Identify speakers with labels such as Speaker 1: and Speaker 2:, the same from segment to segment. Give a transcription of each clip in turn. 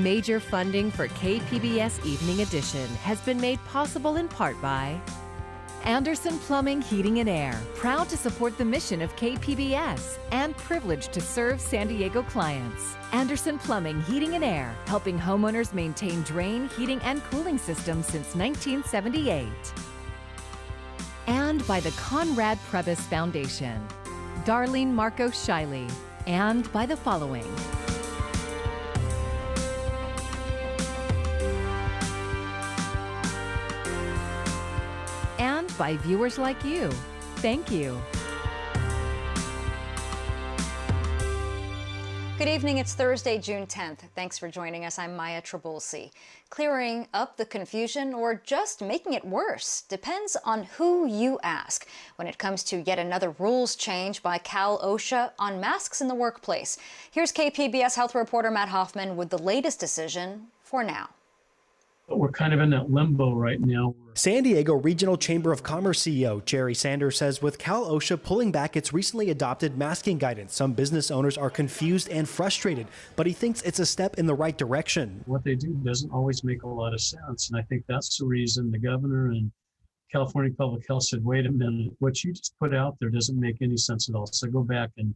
Speaker 1: Major funding for KPBS Evening Edition has been made possible in part by Anderson Plumbing, Heating and Air, proud to support the mission of KPBS and privileged to serve San Diego clients. Anderson Plumbing, Heating and Air, helping homeowners maintain drain, heating, and cooling systems since 1978. And by the Conrad Prebys Foundation, Darlene Marco Shiley, and by the following. And by viewers like you. Thank you.
Speaker 2: Good evening. It's Thursday, June 10th. Thanks for joining us. I'm Maya Trabulsi. Clearing up the confusion or just making it worse depends on who you ask when it comes to yet another rules change by Cal OSHA on masks in the workplace. Here's KPBS health reporter Matt Hoffman with the latest decision for now.
Speaker 3: But we're kind of in that limbo right now.
Speaker 4: San Diego Regional Chamber of Commerce CEO Jerry Sanders says with Cal OSHA pulling back its recently adopted masking guidance, some business owners are confused and frustrated, but he thinks it's a step in the right direction.
Speaker 3: What they do doesn't always make a lot of sense, and I think that's the reason the governor and California Public Health said, wait a minute, what you just put out there doesn't make any sense at all. So go back and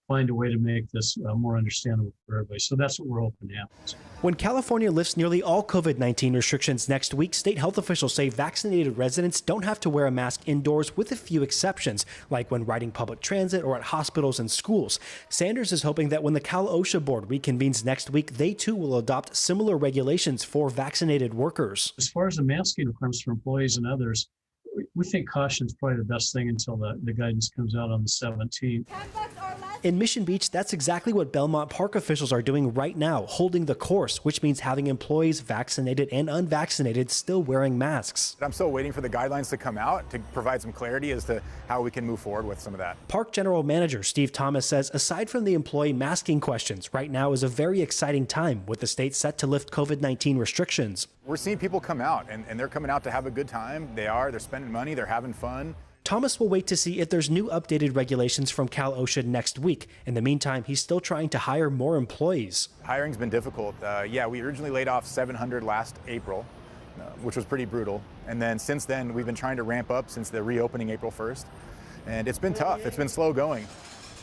Speaker 3: find a way to make this more understandable for everybody. So that's what we're hoping happens.
Speaker 4: When California lifts nearly all COVID-19 restrictions next week, state health officials say vaccinated residents don't have to wear a mask indoors with a few exceptions, like when riding public transit or at hospitals and schools. Sanders is hoping that when the Cal OSHA board reconvenes next week, they too will adopt similar regulations for vaccinated workers.
Speaker 3: As far as the masking requirements for employees and others, we think caution is probably the best thing until the guidance comes out on the 17th.
Speaker 4: In Mission Beach, that's exactly what Belmont Park officials are doing right now, holding the course, which means having employees vaccinated and unvaccinated still wearing masks.
Speaker 5: I'm still waiting for the guidelines to come out to provide some clarity as to how we can move forward with some of that.
Speaker 4: Park General Manager Steve Thomas says aside from the employee masking questions, right now is a very exciting time with the state set to lift COVID-19 restrictions.
Speaker 5: We're seeing people come out and they're coming out to have a good time. They're spending money, they're having fun.
Speaker 4: Thomas will wait to see if there's new updated regulations from Cal OSHA next week. In the meantime, he's still trying to hire more employees.
Speaker 5: Hiring's been difficult. We originally laid off 700 last April, which was pretty brutal. And then since then, we've been trying to ramp up since the reopening April 1st. And it's been tough. It's been slow going.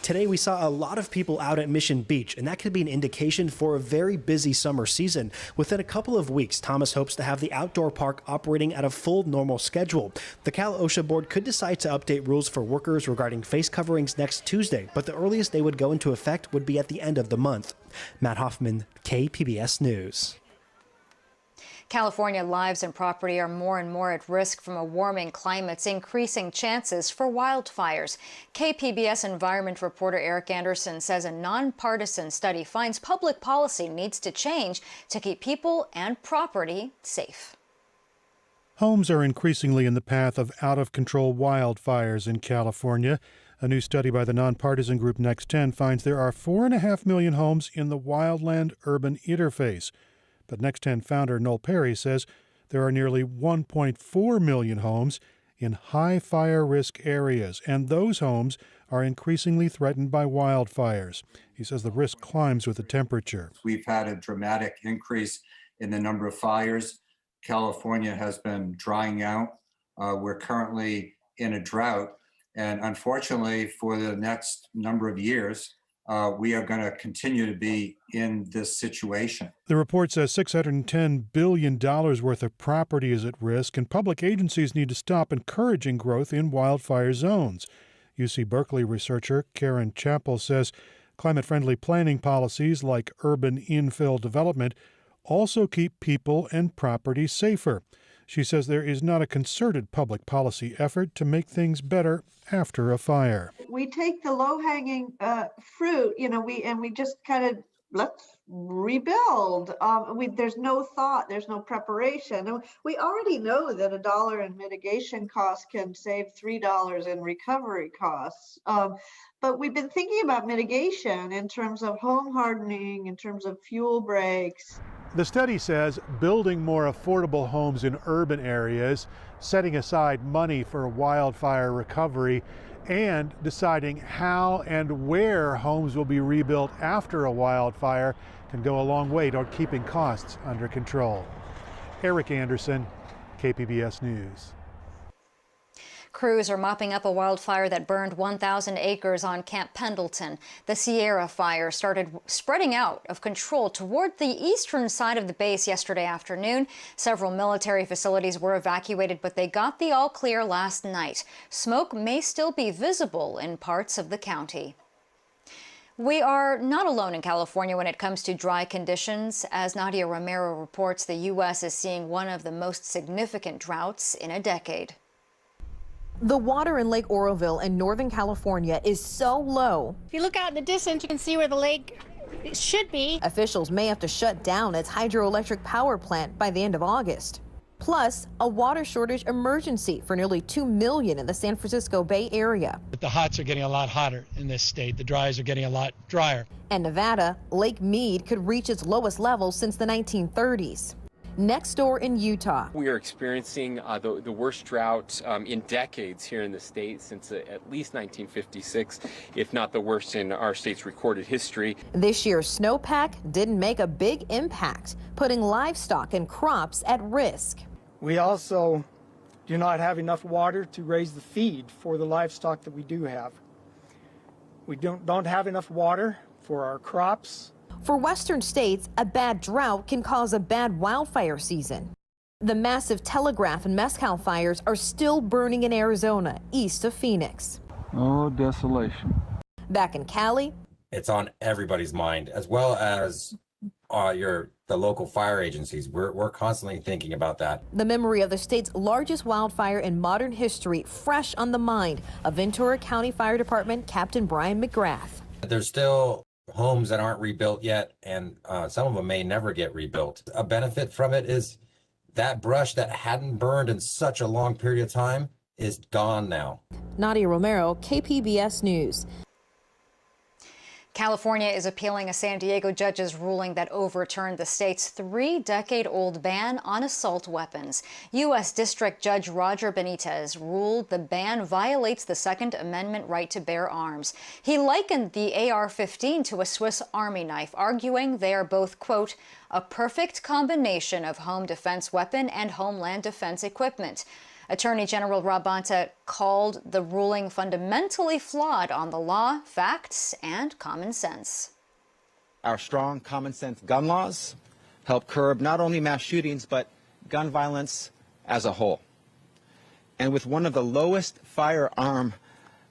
Speaker 4: Today, we saw a lot of people out at Mission Beach, and that could be an indication for a very busy summer season. Within a couple of weeks, Thomas hopes to have the outdoor park operating at a full normal schedule. The Cal OSHA board could decide to update rules for workers regarding face coverings next Tuesday, but the earliest they would go into effect would be at the end of the month. Matt Hoffman, KPBS News.
Speaker 2: California lives and property are more and more at risk from a warming climate's increasing chances for wildfires. KPBS environment reporter Eric Anderson says a nonpartisan study finds public policy needs to change to keep people and property safe.
Speaker 6: Homes are increasingly in the path of out-of-control wildfires in California. A new study by the nonpartisan group Next 10 finds there are 4.5 million homes in the wildland-urban interface. But Next 10 founder Noel Perry says there are nearly 1.4 million homes in high fire risk areas, and those homes are increasingly threatened by wildfires. He says the risk climbs with the temperature.
Speaker 7: We've had a dramatic increase in the number of fires. California has been drying out. We're currently in a drought, and unfortunately for the next number of years, we are going to continue to be in this situation.
Speaker 6: The report says $610 billion worth of property is at risk, and public agencies need to stop encouraging growth in wildfire zones. UC Berkeley researcher Karen Chappell says climate-friendly planning policies like urban infill development also keep people and property safer. She says there is not a concerted public policy effort to make things better after a fire.
Speaker 8: We take the low-hanging fruit, we just kind of let's rebuild. There's no thought, there's no preparation. And we already know that $1 in mitigation costs can save $3 in recovery costs. But we've been thinking about mitigation in terms of home hardening, in terms of fuel breaks.
Speaker 6: The study says building more affordable homes in urban areas, setting aside money for wildfire recovery, and deciding how and where homes will be rebuilt after a wildfire can go a long way toward keeping costs under control. Eric Anderson, KPBS News.
Speaker 2: Crews are mopping up a wildfire that burned 1,000 acres on Camp Pendleton. The Sierra fire started spreading out of control toward the eastern side of the base yesterday afternoon. Several military facilities were evacuated, but they got the all clear last night. Smoke may still be visible in parts of the county. We are not alone in California when it comes to dry conditions. As Nadia Romero reports, the U.S. is seeing one of the most significant droughts in a decade.
Speaker 9: The water in Lake Oroville in Northern California is so low.
Speaker 10: If you look out in the distance, you can see where the lake should be.
Speaker 9: Officials may have to shut down its hydroelectric power plant by the end of August. Plus, a water shortage emergency for nearly 2 million in the San Francisco Bay Area.
Speaker 11: The hots are getting a lot hotter in this state. The dries are getting a lot drier.
Speaker 9: And Nevada, Lake Mead could reach its lowest level since the 1930s. Next door in Utah.
Speaker 12: We are experiencing the worst drought in decades here in the state since at least 1956, if not the worst in our state's recorded history.
Speaker 9: This year's snowpack didn't make a big impact, putting livestock and crops at risk.
Speaker 13: We also do not have enough water to raise the feed for the livestock that we do have. We don't have enough water for our crops.
Speaker 9: For western states, a bad drought can cause a bad wildfire season. The massive Telegraph and Mescal fires are still burning in Arizona, east of Phoenix.
Speaker 14: Oh, desolation.
Speaker 9: Back in Cali,
Speaker 15: it's on everybody's mind, as well as the local fire agencies. We're constantly thinking about that.
Speaker 9: The memory of the state's largest wildfire in modern history fresh on the mind of Ventura County Fire Department Captain Brian McGrath.
Speaker 15: There's still homes that aren't rebuilt yet, and some of them may never get rebuilt. A benefit from it is that brush that hadn't burned in such a long period of time is gone now.
Speaker 9: Nadia Romero, KPBS News.
Speaker 2: California is appealing a San Diego judge's ruling that overturned the state's 3-decade-old ban on assault weapons. U.S. District Judge Roger Benitez ruled the ban violates the Second Amendment right to bear arms. He likened the AR-15 to a Swiss Army knife, arguing they are both, quote, a perfect combination of home defense weapon and homeland defense equipment. Attorney General Rob Bonta called the ruling fundamentally flawed on the law, facts, and common sense.
Speaker 16: Our strong common sense gun laws help curb not only mass shootings, but gun violence as a whole. And with one of the lowest firearm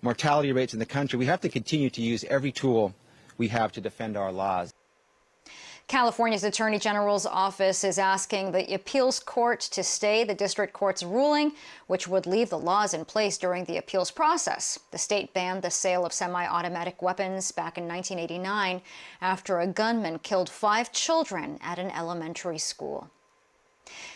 Speaker 16: mortality rates in the country, we have to continue to use every tool we have to defend our laws.
Speaker 2: California's Attorney General's office is asking the appeals court to stay the district court's ruling, which would leave the laws in place during the appeals process. The state banned the sale of semi-automatic weapons back in 1989 after a gunman killed 5 children at an elementary school.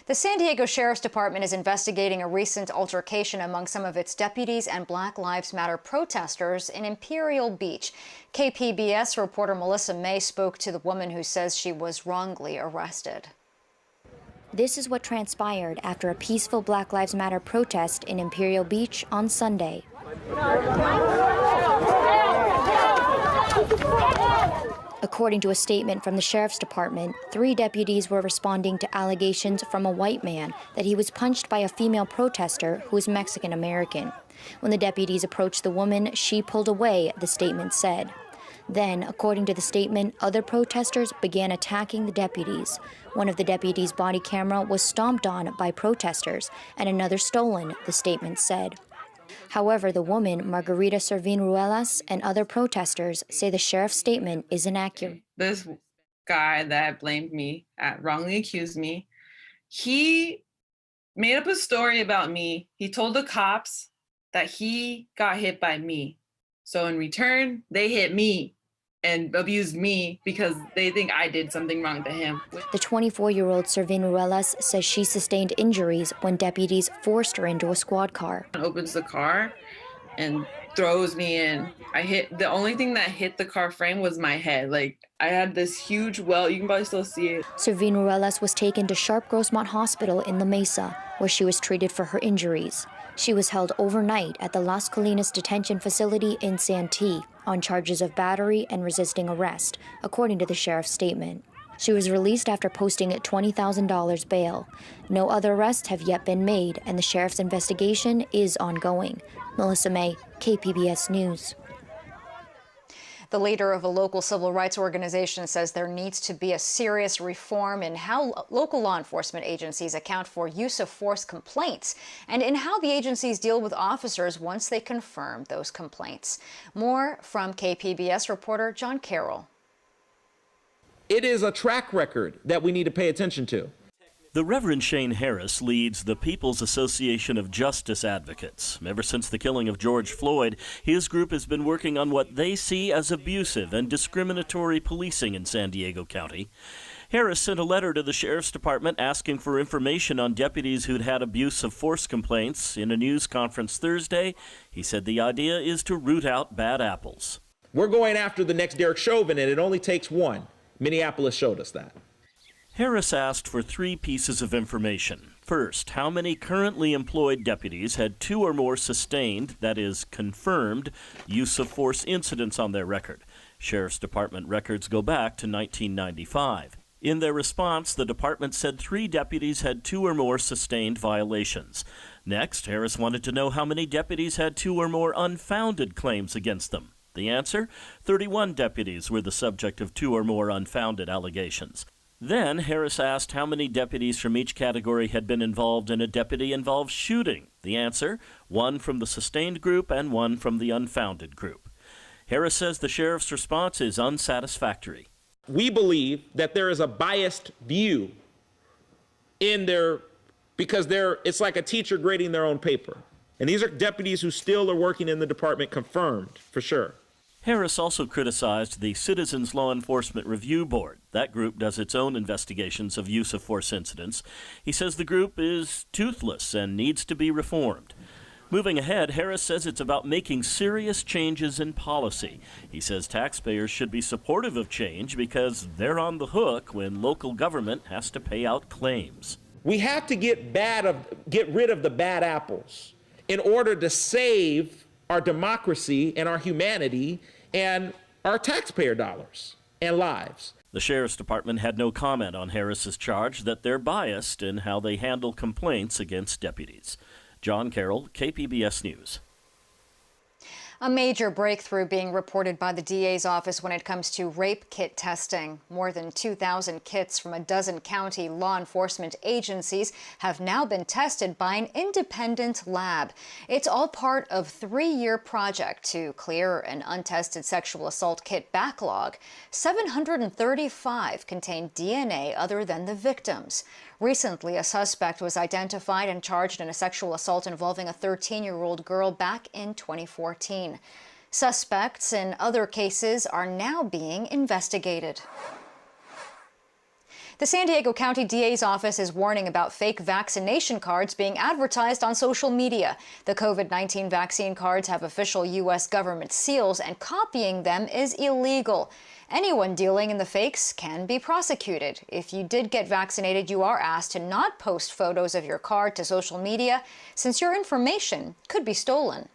Speaker 2: The San Diego Sheriff's Department is investigating a recent altercation among some of its deputies and Black Lives Matter protesters in Imperial Beach. KPBS reporter Melissa May spoke to the woman who says she was wrongly arrested.
Speaker 17: This is what transpired after a peaceful Black Lives Matter protest in Imperial Beach on Sunday. According to a statement from the Sheriff's Department, 3 deputies were responding to allegations from a white man that he was punched by a female protester who is Mexican-American. When the deputies approached the woman, she pulled away, the statement said. Then, according to the statement, other protesters began attacking the deputies. One of the deputies' body camera was stomped on by protesters and another stolen, the statement said. However, the woman, Margarita Servin-Ruelas, and other protesters say the sheriff's statement is inaccurate.
Speaker 18: This guy that blamed me, wrongly accused me, he made up a story about me. He told the cops that he got hit by me. So in return, they hit me and abused me because they think I did something wrong to him.
Speaker 17: The 24-year-old Servin-Ruelas says she sustained injuries when deputies forced her into a squad car.
Speaker 18: Opens the car and throws me in. The only thing that hit the car frame was my head. Like, I had this huge welt, you can probably still see it.
Speaker 17: Servin-Ruelas was taken to Sharp Grossmont Hospital in La Mesa, where she was treated for her injuries. She was held overnight at the Las Colinas detention facility in Santee on charges of battery and resisting arrest, according to the sheriff's statement. She was released after posting a $20,000 bail. No other arrests have yet been made, and the sheriff's investigation is ongoing. Melissa May, KPBS News.
Speaker 2: The leader of a local civil rights organization says there needs to be a serious reform in how local law enforcement agencies account for use of force complaints and in how the agencies deal with officers once they confirm those complaints. More from KPBS reporter John Carroll.
Speaker 19: It is a track record that we need to pay attention to.
Speaker 20: The Reverend Shane Harris leads the People's Association of Justice Advocates. Ever since the killing of George Floyd, his group has been working on what they see as abusive and discriminatory policing in San Diego County. Harris sent a letter to the Sheriff's Department asking for information on deputies who'd had abuse of force complaints. In a news conference Thursday, he said the idea is to root out bad apples.
Speaker 19: We're going after the next Derek Chauvin, and it only takes one. Minneapolis showed us that.
Speaker 20: Harris asked for 3 pieces of information. First, how many currently employed deputies had 2 or more sustained, that is, confirmed, use of force incidents on their record. Sheriff's Department records go back to 1995. In their response, the department said 3 deputies had 2 or more sustained violations. Next, Harris wanted to know how many deputies had 2 or more unfounded claims against them. The answer? 31 deputies were the subject of 2 or more unfounded allegations. Then Harris asked how many deputies from each category had been involved in a deputy-involved shooting. The answer? 1 from the sustained group and 1 from the unfounded group. Harris says the sheriff's response is unsatisfactory.
Speaker 19: We believe that there is a biased view in there because it's like a teacher grading their own paper. And these are deputies who still are working in the department, confirmed, for sure.
Speaker 20: Harris also criticized the Citizens Law Enforcement Review Board. That group does its own investigations of use of force incidents. He says the group is toothless and needs to be reformed. Moving ahead, Harris says it's about making serious changes in policy. He says taxpayers should be supportive of change because they're on the hook when local government has to pay out claims.
Speaker 19: We have to get rid of the bad apples in order to save our democracy and our humanity and our taxpayer dollars and lives.
Speaker 20: The Sheriff's Department had no comment on Harris's charge that they're biased in how they handle complaints against deputies. John Carroll, KPBS News.
Speaker 2: A major breakthrough being reported by the DA's office when it comes to rape kit testing. More than 2,000 kits from a dozen county law enforcement agencies have now been tested by an independent lab. It's all part of a 3-year project to clear an untested sexual assault kit backlog. 735 contain DNA other than the victims. Recently, a suspect was identified and charged in a sexual assault involving a 13-year-old girl back in 2014. Suspects in other cases are now being investigated. The San Diego County DA's office is warning about fake vaccination cards being advertised on social media. The COVID-19 vaccine cards have official U.S. government seals, and copying them is illegal. Anyone dealing in the fakes can be prosecuted. If you did get vaccinated, you are asked to not post photos of your card to social media, since your information could be stolen.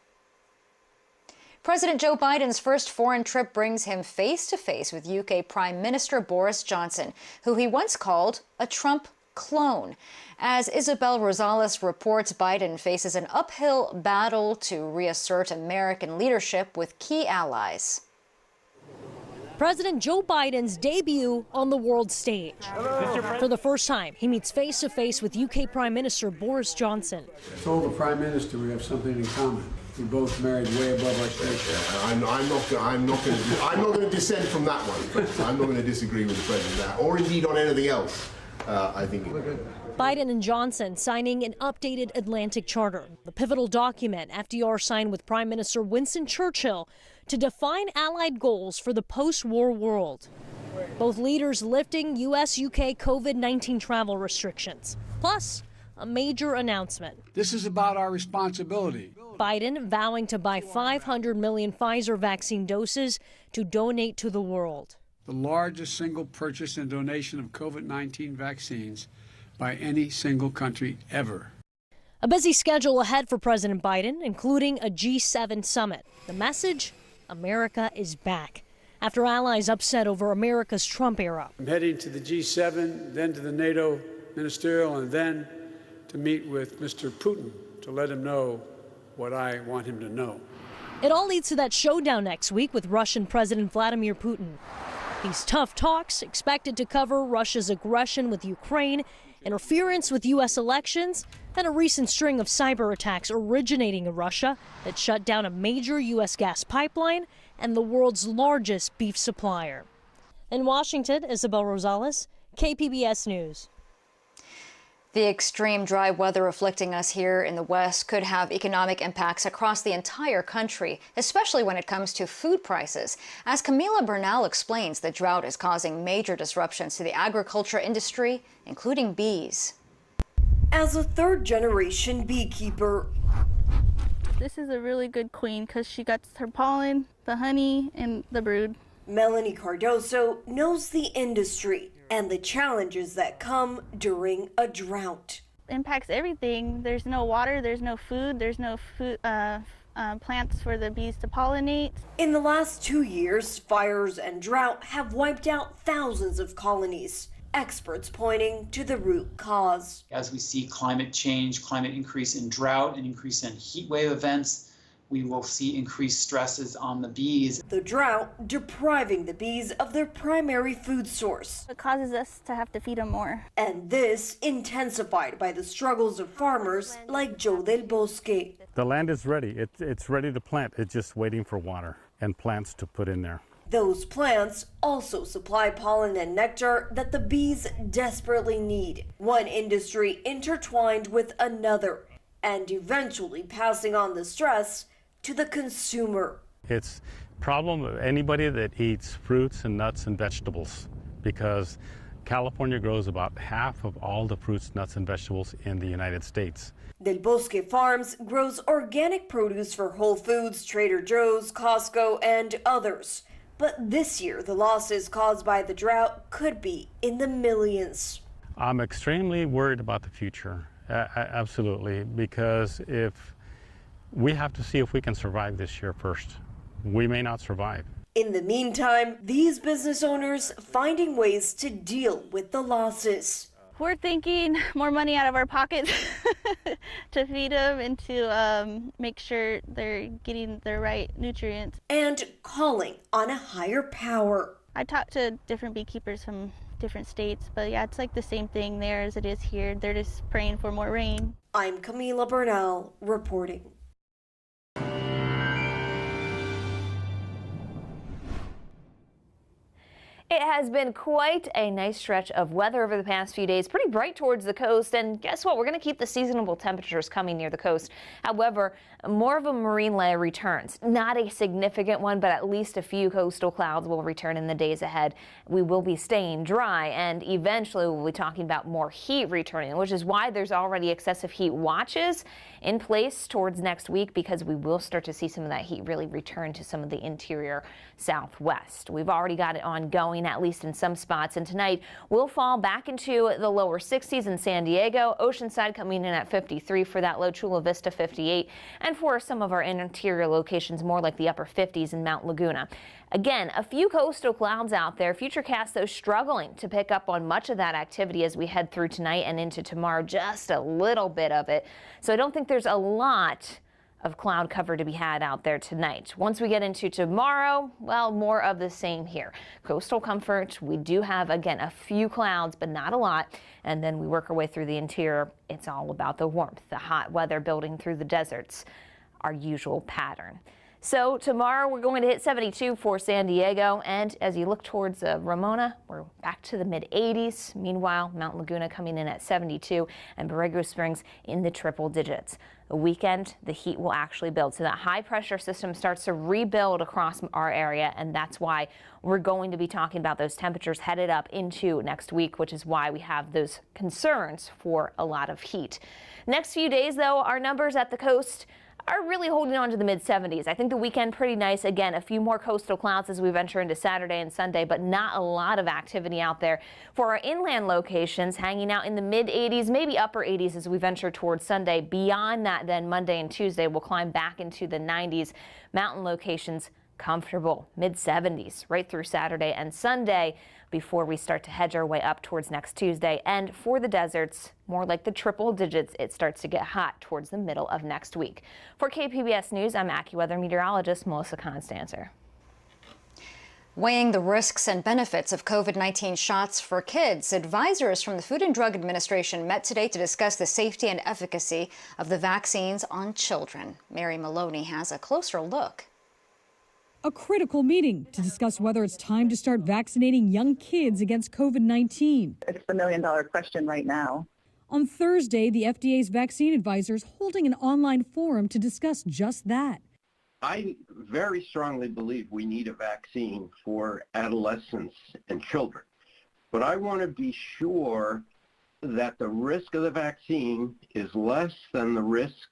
Speaker 2: President Joe Biden's first foreign trip brings him face-to-face with UK Prime Minister Boris Johnson, who he once called a Trump clone. As Isabel Rosales reports, Biden faces an uphill battle to reassert American leadership with key allies.
Speaker 21: President Joe Biden's debut on the world stage. For the first time, he meets face-to-face with UK Prime Minister Boris Johnson.
Speaker 22: I told the Prime Minister we have something in common. We both married way above our station.
Speaker 23: I'm not going to dissent from that one, but I'm not going to disagree with the President or indeed on anything else. I think.
Speaker 21: Biden and Johnson signing an updated Atlantic Charter, the pivotal document FDR signed with Prime Minister Winston Churchill to define allied goals for the post-war world. Both leaders lifting U.S.-UK COVID-19 travel restrictions, plus a major announcement.
Speaker 22: This is about our responsibility.
Speaker 21: Biden vowing to buy 500 million Pfizer vaccine doses to donate to the world.
Speaker 22: The largest single purchase and donation of COVID-19 vaccines by any single country ever.
Speaker 21: A busy schedule ahead for President Biden, including a G7 summit. The message? America is back. After allies upset over America's Trump era.
Speaker 22: I'm heading to the G7, then to the NATO ministerial, and then to meet with Mr. Putin to let him know what I want him to know.
Speaker 21: It all leads to that showdown next week with Russian President Vladimir Putin. These tough talks expected to cover Russia's aggression with Ukraine, interference with U.S. elections, and a recent string of cyber attacks originating in Russia that shut down a major U.S. gas pipeline and the world's largest beef supplier. In Washington, Isabel Rosales, KPBS News.
Speaker 2: The extreme dry weather afflicting us here in the West could have economic impacts across the entire country, especially when it comes to food prices. As Camila Bernal explains, the drought is causing major disruptions to the agriculture industry, including bees.
Speaker 1: As a third-generation beekeeper,
Speaker 3: this is a really good queen because she gets her pollen, the honey, and the brood.
Speaker 1: Melanie Cardoso knows the industry and the challenges that come during a drought.
Speaker 3: Impacts everything. There's no water, there's no food, there's no food, plants for the bees to pollinate.
Speaker 1: In the last 2 years, fires and drought have wiped out thousands of colonies. Experts pointing to the root cause.
Speaker 5: As we see climate change, climate increase in drought, and increase in heat wave events, we will see increased stresses on the bees.
Speaker 1: The drought depriving the bees of their primary food source.
Speaker 3: It causes us to have to feed them more.
Speaker 1: And this intensified by the struggles of farmers like Joe Del Bosque.
Speaker 24: The land is ready. It's ready to plant. It's just waiting for water and plants to put in there.
Speaker 1: Those plants also supply pollen and nectar that the bees desperately need. One industry intertwined with another and eventually passing on the stress to the consumer.
Speaker 24: It's a problem of anybody that eats fruits and nuts and vegetables, because California grows about half of all the fruits, nuts, and vegetables in the United States.
Speaker 1: Del Bosque Farms grows organic produce for Whole Foods, Trader Joe's, Costco, and others. But this year, the losses caused by the drought could be in the millions.
Speaker 24: I'm extremely worried about the future, absolutely, because if we have to see if we can survive this year first. We may not survive.
Speaker 1: In the meantime, these business owners finding ways to deal with the losses.
Speaker 3: We're thinking more money out of our pockets to feed them and to make sure they're getting the right nutrients.
Speaker 1: And calling on a higher power.
Speaker 3: I talked to different beekeepers from different states, but yeah, it's like the same thing there as it is here. They're just praying for more rain.
Speaker 1: I'm Camila Bernal reporting.
Speaker 25: It has been quite a nice stretch of weather over the past few days, pretty bright towards the coast, and guess what? We're going to keep the seasonable temperatures coming near the coast. However, more of a marine layer returns. Not a significant one, but at least a few coastal clouds will return in the days ahead. We will be staying dry, and eventually we'll be talking about more heat returning, which is why there's already excessive heat watches in place towards next week, because we will start to see some of that heat really return to some of the interior southwest. We've already got it ongoing, at least in some spots, and tonight we'll fall back into the lower 60s in San Diego. Oceanside coming in at 53 for that low, Chula Vista 58, and for some of our interior locations more like the upper 50s in Mount Laguna. Again, a few coastal clouds out there. Futurecast, though, struggling to pick up on much of that activity as we head through tonight and into tomorrow, just a little bit of it. So I don't think there's a lot of cloud cover to be had out there tonight. Once we get into tomorrow, well, more of the same here. Coastal comfort, we do have, again, a few clouds, but not a lot. And then we work our way through the interior. It's all about the warmth, the hot weather building through the deserts, our usual pattern. So tomorrow we're going to hit 72 for San Diego, and as you look towards Ramona, we're back to the mid-80s. Meanwhile, Mount Laguna coming in at 72 and Borrego Springs in the triple digits. The weekend, the heat will actually build, so that high pressure system starts to rebuild across our area, and that's why we're going to be talking about those temperatures headed up into next week, which is why we have those concerns for a lot of heat. Next few days, though, our numbers at the coast are really holding on to the mid-70s. I think the weekend pretty nice. Again, a few more coastal clouds as we venture into Saturday and Sunday, but not a lot of activity out there. For our inland locations, hanging out in the mid-80s, maybe upper 80s as we venture towards Sunday. Beyond that, then Monday and Tuesday will climb back into the 90s. Mountain locations comfortable, mid-70s right through Saturday and Sunday before we start to hedge our way up towards next Tuesday. And for the deserts, more like the triple digits, it starts to get hot towards the middle of next week. For KPBS News, I'm AccuWeather meteorologist Melissa Constancer.
Speaker 2: Weighing the risks and benefits of COVID-19 shots for kids, advisors from the Food and Drug Administration met today to discuss the safety and efficacy of the vaccines on children. Mary Maloney has a closer look.
Speaker 4: A critical meeting to discuss whether it's time to start vaccinating young kids against COVID-19.
Speaker 6: It's the million-dollar question right now.
Speaker 4: On Thursday, the FDA's vaccine advisors holding an online forum to discuss just that.
Speaker 7: I very strongly believe we need a vaccine for adolescents and children, but I want to be sure that the risk of the vaccine is less than the risk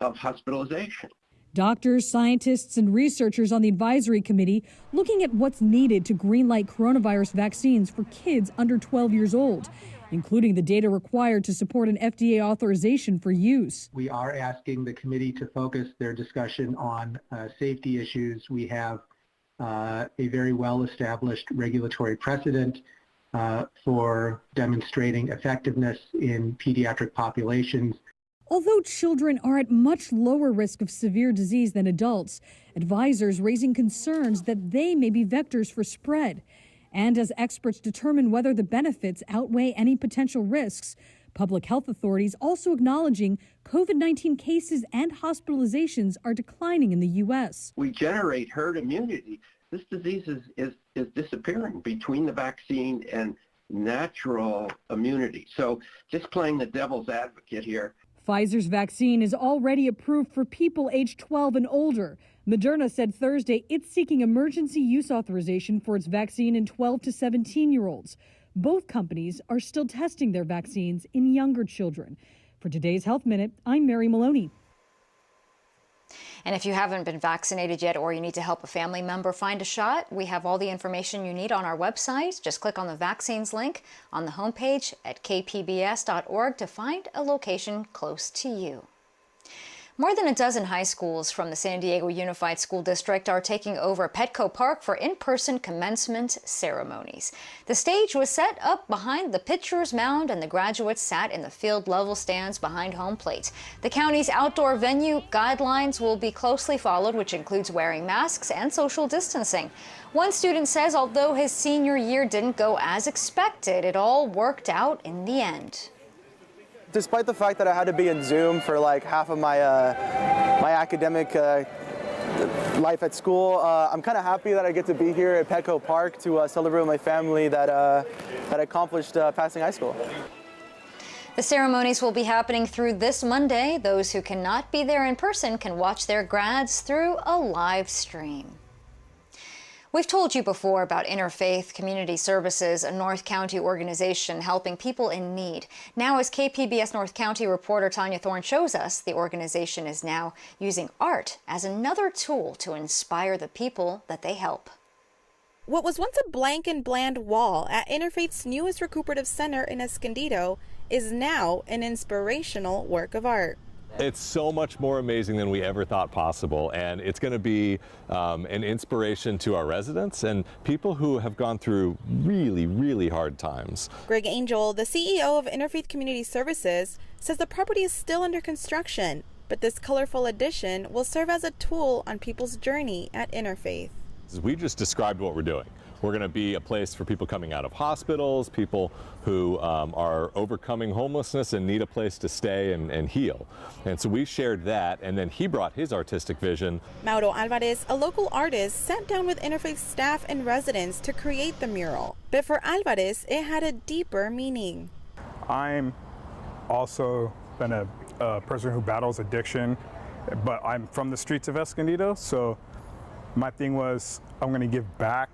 Speaker 7: of hospitalization.
Speaker 4: Doctors, scientists, and researchers on the advisory committee looking at what's needed to greenlight coronavirus vaccines for kids under 12 years old, including the data required to support an FDA authorization for use.
Speaker 8: We are asking the committee to focus their discussion on safety issues. We have a very well-established regulatory precedent for demonstrating effectiveness in pediatric populations.
Speaker 4: Although children are at much lower risk of severe disease than adults, advisors raising concerns that they may be vectors for spread. And as experts determine whether the benefits outweigh any potential risks, public health authorities also acknowledging COVID-19 cases and hospitalizations are declining in the U.S.
Speaker 7: We generate herd immunity. This disease is disappearing between the vaccine and natural immunity. So just playing the devil's advocate here.
Speaker 4: Pfizer's vaccine is already approved for people aged 12 and older. Moderna said Thursday it's seeking emergency use authorization for its vaccine in 12 to 17-year-olds. Both companies are still testing their vaccines in younger children. For today's Health Minute, I'm Mary Maloney.
Speaker 2: And if you haven't been vaccinated yet or you need to help a family member find a shot, we have all the information you need on our website. Just click on the vaccines link on the homepage at kpbs.org to find a location close to you. More than a dozen high schools from the San Diego Unified School District are taking over Petco Park for in-person commencement ceremonies. The stage was set up behind the pitcher's mound and the graduates sat in the field level stands behind home plate. The county's outdoor venue guidelines will be closely followed, which includes wearing masks and social distancing. One student says although his senior year didn't go as expected, it all worked out in the end.
Speaker 10: Despite the fact that I had to be in Zoom for like half of my my academic life at school, I'm kind of happy that I get to be here at Petco Park to celebrate with my family that accomplished passing high school.
Speaker 2: The ceremonies will be happening through this Monday. Those who cannot be there in person can watch their grads through a live stream. We've told you before about Interfaith Community Services, a North County organization helping people in need. Now, as KPBS North County reporter Tanya Thorne shows us, the organization is now using art as another tool to inspire the people that they help.
Speaker 26: What was once a blank and bland wall at Interfaith's newest recuperative center in Escondido is now an inspirational work of art.
Speaker 27: It's so much more amazing than we ever thought possible, and it's going to be an inspiration to our residents and people who have gone through really, really hard times.
Speaker 26: Greg Angel, the CEO of Interfaith Community Services, says the property is still under construction, but this colorful addition will serve as a tool on people's journey at Interfaith.
Speaker 27: We just described what we're doing. We're going to be a place for people coming out of hospitals, people who are overcoming homelessness and need a place to stay and heal. And so we shared that, and then he brought his artistic vision.
Speaker 26: Mauro Alvarez, a local artist, sat down with Interfaith staff and residents to create the mural. But for Alvarez, it had a deeper meaning.
Speaker 28: I'm also been a person who battles addiction, but I'm from the streets of Escondido, so my thing was I'm going to give back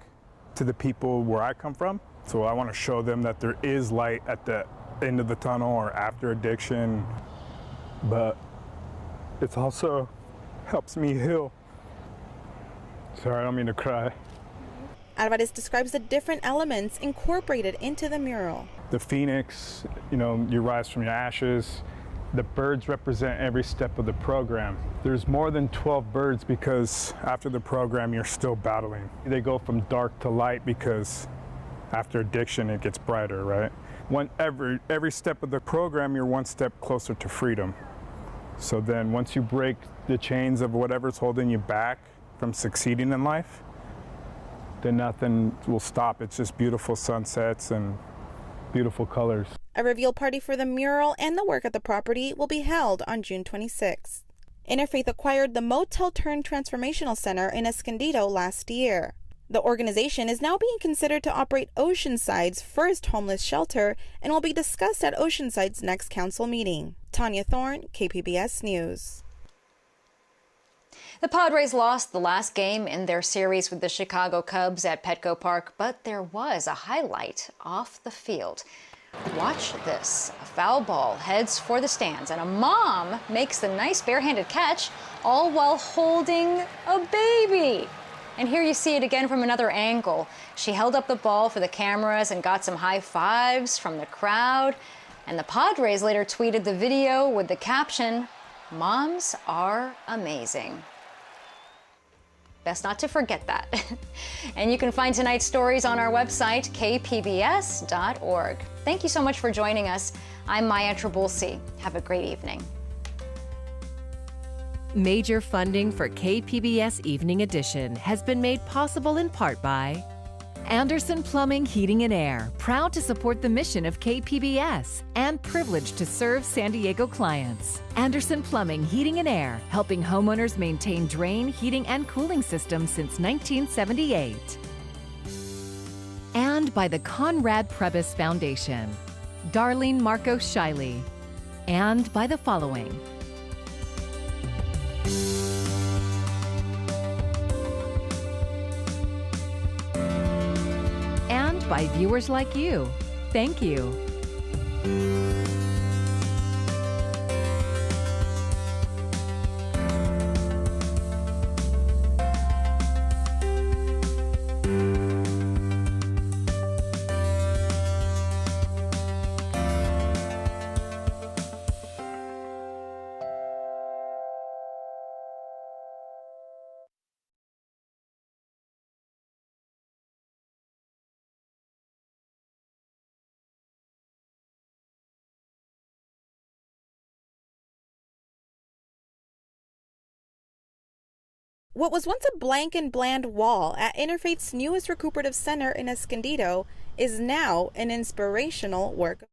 Speaker 28: to the people where I come from. So I want to show them that there is light at the end of the tunnel or after addiction, but it's also helps me heal. Sorry, I don't mean to cry.
Speaker 26: Alvarez describes the different elements incorporated into the mural.
Speaker 28: The phoenix, you rise from your ashes. The birds represent every step of the program. There's more than 12 birds because after the program, you're still battling. They go from dark to light because after addiction, it gets brighter, right? Every step of the program, you're one step closer to freedom. So then once you break the chains of whatever's holding you back from succeeding in life, then nothing will stop. It's just beautiful sunsets and beautiful colors.
Speaker 26: A reveal party for the mural and the work at the property will be held on June 26th. Interfaith acquired the Motel-turned-Transformational Center in Escondido last year. The organization is now being considered to operate Oceanside's first homeless shelter and will be discussed at Oceanside's next council meeting. Tanya Thorne, KPBS News.
Speaker 2: The Padres lost the last game in their series with the Chicago Cubs at Petco Park, but there was a highlight off the field. Watch this. A foul ball heads for the stands, and a mom makes the nice barehanded catch, all while holding a baby. And here you see it again from another angle. She held up the ball for the cameras and got some high fives from the crowd. And the Padres later tweeted the video with the caption, "Moms are amazing." Best not to forget that. And you can find tonight's stories on our website, kpbs.org. Thank you so much for joining us. I'm Maya Trabulsi. Have a great evening.
Speaker 9: Major funding for KPBS Evening Edition has been made possible in part by Anderson Plumbing, Heating and Air, proud to support the mission of KPBS and privileged to serve San Diego clients. Anderson Plumbing, Heating and Air, helping homeowners maintain drain, heating, and cooling systems since 1978. And by the Conrad Prebys Foundation, Darlene Marco Shiley. And by the following. And by viewers like you. Thank you.
Speaker 26: What was once a blank and bland wall at Interfaith's newest recuperative center in Escondido is now an inspirational work.